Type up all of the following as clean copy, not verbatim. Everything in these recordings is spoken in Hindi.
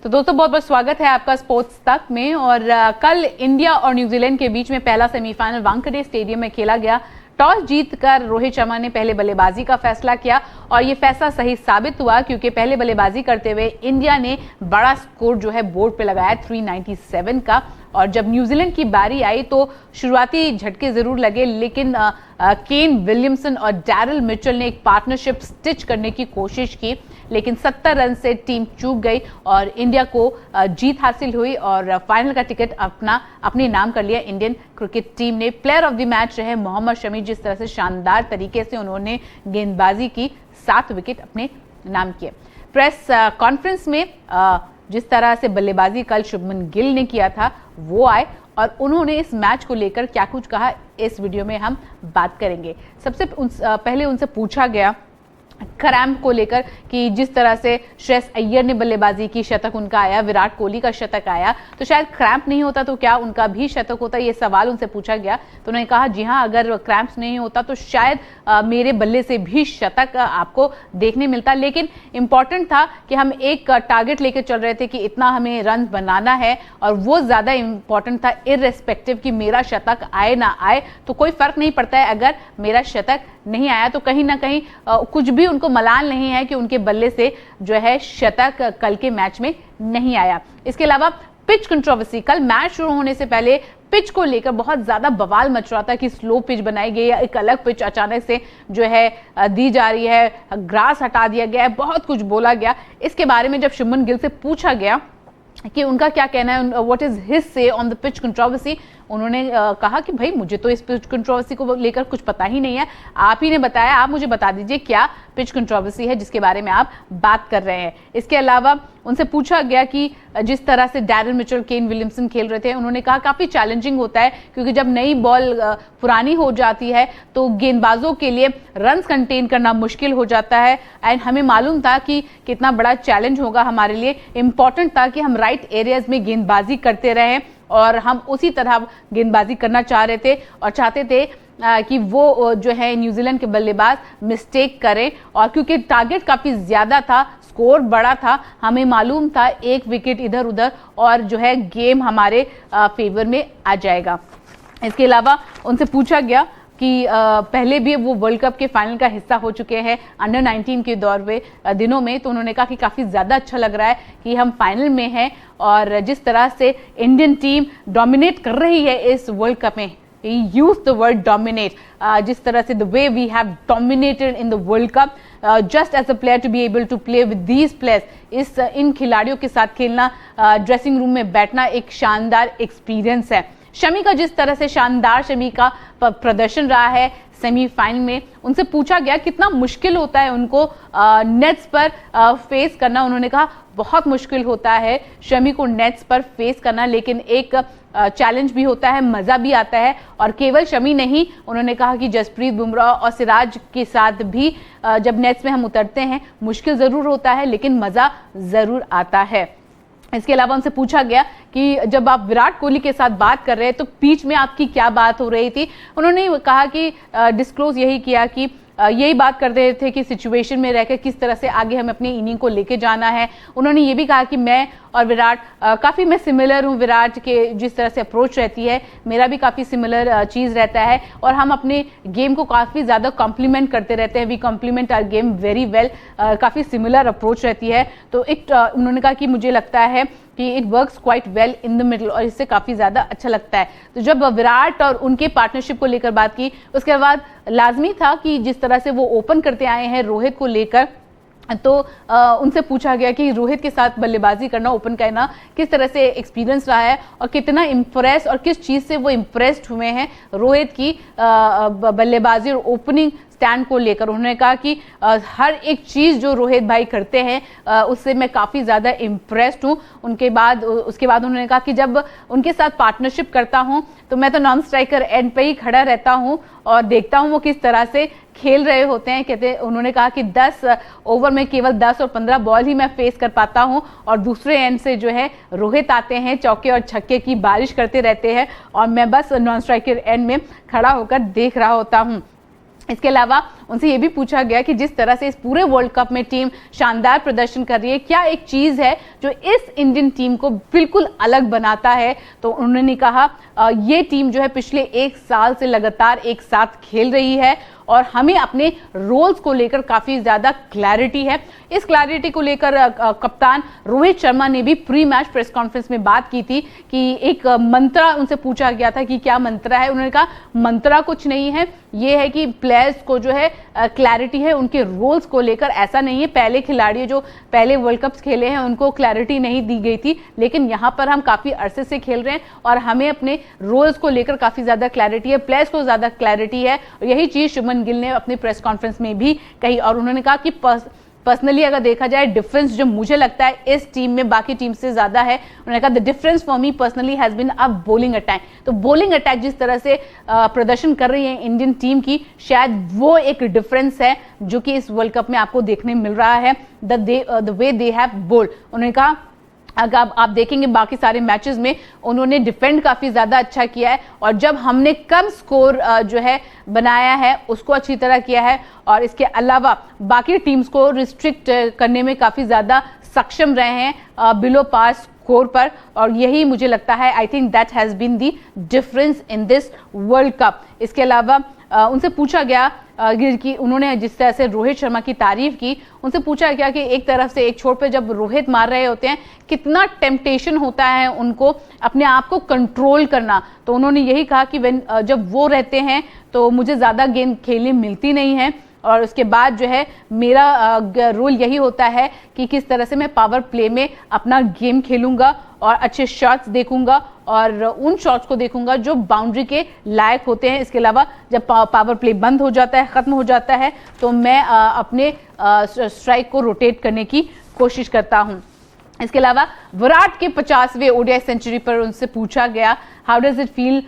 तो दोस्तों बहुत बहुत स्वागत है आपका स्पोर्ट्स तक में। और कल इंडिया और न्यूजीलैंड के बीच में पहला सेमीफाइनल वानखेड़े स्टेडियम में खेला गया। टॉस जीतकर रोहित शर्मा ने पहले बल्लेबाजी का फैसला किया और ये फैसला सही साबित हुआ क्योंकि पहले बल्लेबाजी करते हुए इंडिया ने बड़ा स्कोर जो है बोर्ड पे लगाया 397 का। और जब न्यूजीलैंड की बारी आई तो शुरुआती झटके जरूर लगे, लेकिन केन विलियमसन और डैरिल मिचेल ने एक पार्टनरशिप स्टिच करने की कोशिश की, लेकिन 70 रन से टीम चूक गई और इंडिया को जीत हासिल हुई और फाइनल का टिकट अपने नाम कर लिया इंडियन क्रिकेट टीम ने। प्लेयर ऑफ द मैच रहे मोहम्मद शमी, जिस तरह से शानदार तरीके से उन्होंने गेंदबाजी की, 7 विकेट अपने नाम किए। प्रेस कॉन्फ्रेंस में जिस तरह से बल्लेबाजी कल शुभमन गिल ने किया था वो आए और उन्होंने इस मैच को लेकर क्या कुछ कहा, इस वीडियो में हम बात करेंगे। सबसे पहले उनसे पूछा गया क्रैम्प को लेकर कि जिस तरह से श्रेयस अय्यर ने बल्लेबाजी की, शतक उनका आया, विराट कोहली का शतक आया, तो शायद क्रैम्प नहीं होता तो क्या उनका भी शतक होता, ये सवाल उनसे पूछा गया। तो उन्होंने कहा जी हाँ, अगर क्रैम्प्स नहीं होता तो शायद मेरे बल्ले से भी शतक आपको देखने मिलता। लेकिन इंपॉर्टेंट था कि हम एक टारगेट लेकर चल रहे थे कि इतना हमें रन बनाना है और वो ज्यादा इंपॉर्टेंट था, इररेस्पेक्टिव कि मेरा शतक आए ना आए तो कोई फर्क नहीं पड़ता है। अगर मेरा शतक नहीं आया तो कहीं ना कहीं कुछ भी उनको मलाल नहीं है कि उनके बल्ले से जो है शतक कल के मैच में नहीं आया। इसके अलावा पिच कंट्रोवर्सी, कल मैच शुरू होने से पहले पिच को लेकर बहुत ज्यादा बवाल मच रहा था कि स्लो पिच बनाई गई है, एक अलग पिच अचानक से जो है दी जा रही है, ग्रास हटा दिया गया है, बहुत कुछ बोला गया। इसके बारे में जब शुभमन गिल से पूछा गया कि उनका क्या कहना है, व्हाट इज हिज से ऑन द पिच कंट्रोवर्सी, उन्होंने कहा कि भाई मुझे तो इस पिच कंट्रोवर्सी को लेकर कुछ पता ही नहीं है, आप ही ने बताया, आप मुझे बता दीजिए क्या पिच कंट्रोवर्सी है जिसके बारे में आप बात कर रहे हैं। इसके अलावा उनसे पूछा गया कि जिस तरह से डैरिल मिचेल, केन विलियमसन खेल रहे थे, उन्होंने कहा काफी चैलेंजिंग होता है क्योंकि जब नई बॉल पुरानी हो जाती है तो गेंदबाजों के लिए रन्स कंटेन करना मुश्किल हो जाता है। एंड हमें मालूम था कि कितना बड़ा चैलेंज होगा हमारे लिए। इंपॉर्टेंट था कि हम राइट एरियाज में गेंदबाजी करते रहें और हम उसी तरह गेंदबाजी करना चाह रहे थे और चाहते थे कि वो जो है न्यूजीलैंड के बल्लेबाज मिस्टेक करें। और क्योंकि टारगेट काफ़ी ज़्यादा था, स्कोर बड़ा था, हमें मालूम था एक विकेट इधर उधर और जो है गेम हमारे फेवर में आ जाएगा। इसके अलावा उनसे पूछा गया कि पहले भी वो वर्ल्ड कप के फाइनल का हिस्सा हो चुके हैं अंडर 19 के दौर में दिनों में, तो उन्होंने कहा कि काफ़ी ज़्यादा अच्छा लग रहा है कि हम फाइनल में हैं और जिस तरह से इंडियन टीम डोमिनेट कर रही है इस वर्ल्ड कप में, यूज द वर्ड डोमिनेट, जिस तरह से the way we have dominated in the world cup, just as a player to be able to play with these players, इन खिलाड़ियों के साथ खेलना, ड्रेसिंग रूम में बैठना एक शानदार एक्सपीरियंस है। शमी का जिस तरह से शानदार शमी का प्रदर्शन रहा है सेमीफाइनल में, उनसे पूछा गया कितना मुश्किल होता है उनको नेट्स पर फेस करना, उन्होंने कहा बहुत मुश्किल होता है शमी को नेट्स पर फेस करना, लेकिन एक चैलेंज भी होता है, मज़ा भी आता है। और केवल शमी नहीं, उन्होंने कहा कि जसप्रीत बुमराह और सिराज के साथ भी जब नेट्स में हम उतरते हैं मुश्किल ज़रूर होता है लेकिन मज़ा ज़रूर आता है। इसके अलावा उनसे पूछा गया कि जब आप विराट कोहली के साथ बात कर रहे हैं तो बीच में आपकी क्या बात हो रही थी, उन्होंने कहा कि डिस्क्लोज यही किया कि यही बात कर रहे थे कि सिचुएशन में रहकर किस तरह से आगे हमें अपनी इनिंग को लेके जाना है। उन्होंने ये भी कहा कि मैं और विराट काफ़ी मैं सिमिलर हूँ, विराट के जिस तरह से अप्रोच रहती है मेरा भी काफ़ी सिमिलर चीज़ रहता है और हम अपने गेम को काफ़ी ज़्यादा कॉम्प्लीमेंट करते रहते हैं, we complement our game very well, काफ़ी सिमिलर अप्रोच रहती है। तो एक उन्होंने कहा कि मुझे लगता है कि it works quite well in the middle और इससे काफ़ी ज़्यादा अच्छा लगता है। तो जब विराट और उनके पार्टनरशिप को लेकर बात की, उसके बाद लाजमी था कि जिस तरह से वो ओपन करते आए हैं रोहित को लेकर, तो उनसे पूछा गया कि रोहित के साथ बल्लेबाजी करना, ओपन करना किस तरह से एक्सपीरियंस रहा है और कितना इम्प्रेस और किस चीज़ से वो इम्प्रेस्ड हुए हैं रोहित की बल्लेबाजी और ओपनिंग स्टैंड को लेकर। उन्होंने कहा कि हर एक चीज़ जो रोहित भाई करते हैं उससे मैं काफ़ी ज़्यादा इम्प्रेस्ड हूँ। उसके बाद उन्होंने कहा कि जब उनके साथ पार्टनरशिप करता हूँ तो मैं तो नॉन स्ट्राइकर एंड पे ही खड़ा रहता हूँ और देखता हूँ वो किस तरह से खेल रहे होते हैं। उन्होंने कहा कि 10 ओवर में केवल 10 और 15 बॉल ही मैं फेस कर पाता हूं और दूसरे एंड से जो है रोहित आते हैं, चौके और छक्के की बारिश करते रहते हैं और मैं बस नॉन स्ट्राइकर एंड में खड़ा होकर देख रहा होता हूं। इसके अलावा उनसे ये भी पूछा गया कि जिस तरह से इस पूरे वर्ल्ड कप में टीम शानदार प्रदर्शन कर रही है, क्या एक चीज है जो इस इंडियन टीम को बिल्कुल अलग बनाता है। तो उन्होंने कहा ये टीम जो है पिछले 1 साल से लगातार एक साथ खेल रही है और हमें अपने रोल्स को लेकर काफी ज्यादा क्लैरिटी है। इस क्लैरिटी को लेकर कप्तान रोहित शर्मा ने भी प्री मैच प्रेस कॉन्फ्रेंस में बात की थी कि एक मंत्रा उनसे पूछा गया था कि क्या मंत्रा है। उन्होंने कहा मंत्रा कुछ नहीं है, ये है कि प्लेयर्स को जो है क्लैरिटी है उनके रोल्स को लेकर। ऐसा नहीं है पहले खिलाड़ी जो पहले वर्ल्ड कप्स खेले हैं उनको क्लैरिटी नहीं दी गई थी, लेकिन यहाँ पर हम काफी अरसे से खेल रहे हैं और हमें अपने रोल्स को लेकर काफी ज्यादा क्लैरिटी है, प्लेयर्स को ज्यादा क्लैरिटी है। और यही चीज शुभमन गिल ने अपनी प्रेस कॉन्फ्रेंस में भी कही। और उन्होंने कहा कि पर्सनली अगर देखा जाए डिफरेंस जो मुझे लगता है इस टीम में बाकी टीम से ज्यादा है, उन्होंने कहा the difference for me personally has been a bowling attack. तो बॉलिंग अटैक जिस तरह से प्रदर्शन कर रही है इंडियन टीम की, शायद वो एक डिफरेंस है जो कि इस वर्ल्ड कप में आपको देखने मिल रहा है, the way they have bowled. उन्होंने कहा अगर आप देखेंगे बाकी सारे मैचेस में उन्होंने डिफेंड काफ़ी ज़्यादा अच्छा किया है और जब हमने कम स्कोर जो है बनाया है उसको अच्छी तरह किया है और इसके अलावा बाकी टीम्स को रिस्ट्रिक्ट करने में काफ़ी ज़्यादा सक्षम रहे हैं बिलो पार स्कोर पर। और यही मुझे लगता है I think that has been the difference in this World Cup. इसके अलावा उनसे पूछा गया कि उन्होंने जिस तरह से रोहित शर्मा की तारीफ की, उनसे पूछा गया कि एक तरफ से एक छोर पे जब रोहित मार रहे होते हैं कितना टेम्पटेशन होता है उनको अपने आप को कंट्रोल करना। तो उन्होंने यही कहा कि जब वो रहते हैं तो मुझे ज़्यादा गेंद खेलने मिलती नहीं है और उसके बाद जो है मेरा रोल यही होता है कि किस तरह से मैं पावर प्ले में अपना गेम खेलूंगा और अच्छे शॉट्स देखूंगा और उन शॉट्स को देखूंगा जो बाउंड्री के लायक होते हैं। इसके अलावा जब पावर प्ले बंद हो जाता है, ख़त्म हो जाता है, तो मैं अपने स्ट्राइक को रोटेट करने की कोशिश करता हूं। इसके अलावा विराट के 50वें ओडीआई सेंचुरी पर उनसे पूछा गया हाउ डज इट फील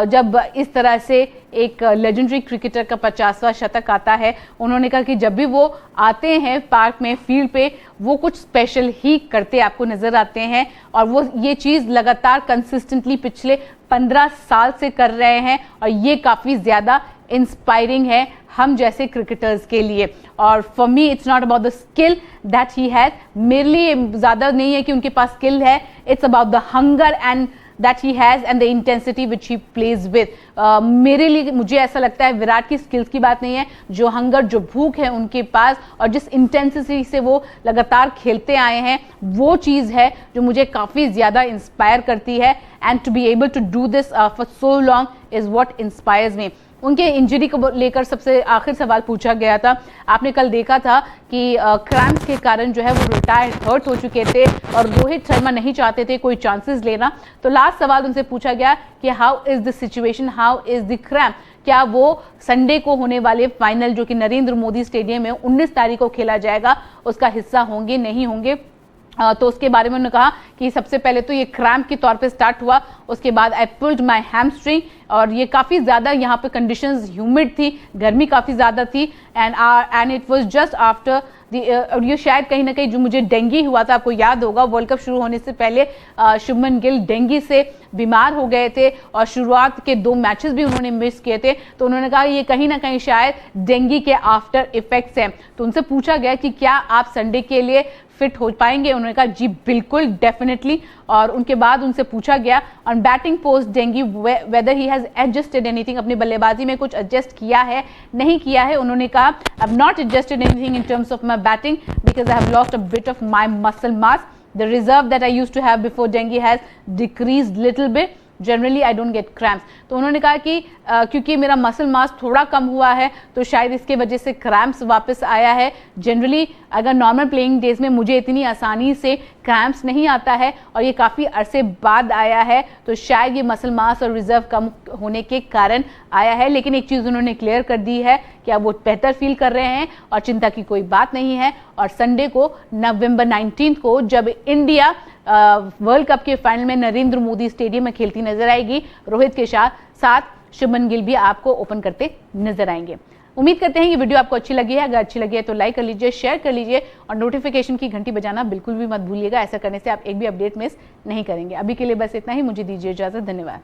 जब इस तरह से एक लेजेंडरी क्रिकेटर का 50वां शतक आता है। उन्होंने कहा कि जब भी वो आते हैं पार्क में, फील्ड पे, वो कुछ स्पेशल ही करते आपको नजर आते हैं और वो ये चीज़ लगातार कंसिस्टेंटली पिछले 15 साल से कर रहे हैं और ये काफ़ी ज़्यादा इंस्पायरिंग है हम जैसे क्रिकेटर्स के लिए। और for me it's not about the skill that he has, मेरे लिए ज़्यादा नहीं है कि उनके पास स्किल है, it's about the hunger and that he has and the intensity which he plays with। मेरे लिए मुझे ऐसा लगता है विराट की स्किल्स की बात नहीं है, जो हंगर जो भूख है उनके पास और जिस इंटेंसिटी से वो लगातार खेलते आए हैं वो चीज़ है जो मुझे काफ़ी ज़्यादा इंस्पायर करती है। And to be able to do this for so long is what inspires me. उनके इंजरी को लेकर सबसे आखिर सवाल पूछा गया था। आपने कल देखा था कि क्रैम्प्स के कारण जो है वो हर्ट हो चुके थे और रोहित शर्मा नहीं चाहते थे कोई चांसेस लेना। तो लास्ट सवाल उनसे पूछा गया कि how is the situation, how is the cramp, क्या वो संडे को होने वाले फाइनल जो कि नरेंद्र मोदी स्टेडियम में 19 तारीख को खेला जाएगा उसका हिस्सा होंगे नहीं होंगे। तो उसके बारे में उन्होंने कहा कि सबसे पहले तो ये क्रैम्प के तौर पे स्टार्ट हुआ, उसके बाद आई पुल्ड माई हैमस्ट्रिंग और ये काफ़ी ज़्यादा यहाँ पे कंडीशंस ह्यूमिड थी, गर्मी काफ़ी ज़्यादा थी and it was just after और ये शायद कहीं ना कहीं जो मुझे डेंगू हुआ था, आपको याद होगा वर्ल्ड कप शुरू होने से पहले शुभमन गिल डेंगू से बीमार हो गए थे और शुरुआत के 2 मैचेस भी उन्होंने मिस किए थे। तो उन्होंने कहा ये कहीं ना कहीं शायद डेंगू के आफ्टर इफेक्ट्स हैं। तो उनसे पूछा गया कि क्या आप संडे के लिए फिट हो पाएंगे, उन्होंने कहा जी बिल्कुल डेफिनेटली। और उनके बाद उनसे पूछा गया on batting post dengue weather he has adjusted anything, अपनी बल्लेबाजी में कुछ एडजस्ट किया है नहीं किया है। उन्होंने कहा I have not adjusted anything in terms of my batting because I have lost a bit of my muscle mass, the reserve that I used to have before dengue has decreased little bit, generally I don't get cramps. तो उन्होंने कहा कि क्योंकि मेरा मसल मास थोड़ा कम हुआ है तो शायद इसके वजह से क्रैम्प्स वापस आया है। जनरली अगर नॉर्मल प्लेइंग डेज में मुझे इतनी आसानी से क्रैम्प्स नहीं आता है और ये काफ़ी अरसे बाद आया है, तो शायद ये मसल मास और रिजर्व कम होने के कारण आया है। लेकिन एक चीज़ उन्होंने क्लियर कर दी है कि अब वो बेहतर फील कर रहे हैं और चिंता की कोई बात नहीं है। और संडे को नवंबर 19 को जब इंडिया वर्ल्ड कप के फाइनल में नरेंद्र मोदी स्टेडियम में खेलती नजर आएगी, रोहित के साथ शुभमन गिल भी आपको ओपन करते नजर आएंगे। उम्मीद करते हैं कि वीडियो आपको अच्छी लगी है। अगर अच्छी लगी है तो लाइक कर लीजिए, शेयर कर लीजिए और नोटिफिकेशन की घंटी बजाना बिल्कुल भी मत भूलिएगा। ऐसा करने से आप एक भी अपडेट मिस नहीं करेंगे। अभी के लिए बस इतना ही, मुझे दीजिए इजाजत, धन्यवाद।